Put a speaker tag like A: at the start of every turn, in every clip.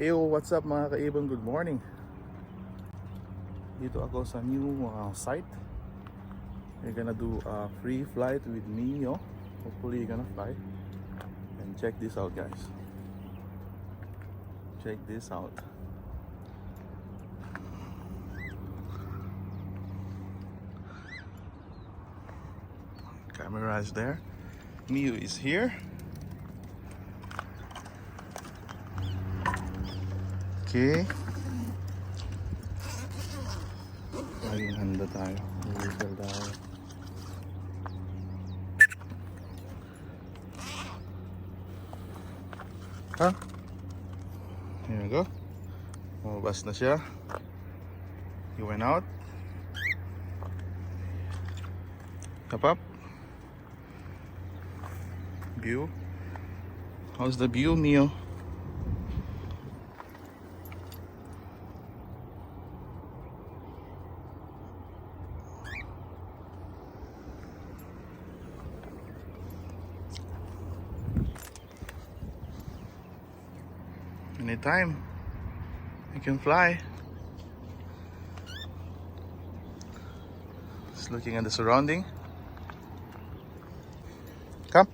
A: Eyo, what's up mga kaibon? Good morning. Dito ako sa new site. We're gonna do a free flight with me, oh. Hopefully you're gonna fly. And check this out, guys. Check this out. Camera is there. Mio is here. Okay. Maging handa tayo. Mag-whistle tayo. Ha? Here we go. Lumabas na siya. He went out. Tap up. View. How's the view, Mio? Anytime you can fly. Just looking at the surrounding. Come,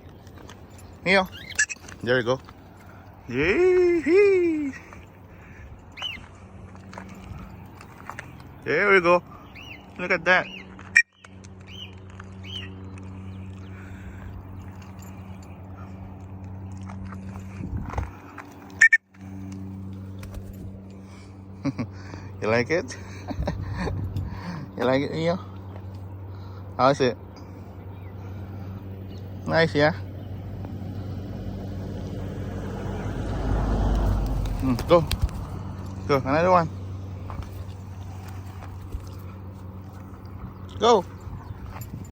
A: Mio. There you go. Yee-hee. There we go. Look at that. You like it? You like it, Mio? How's it? Nice, yeah? Go. Go, another one. Go.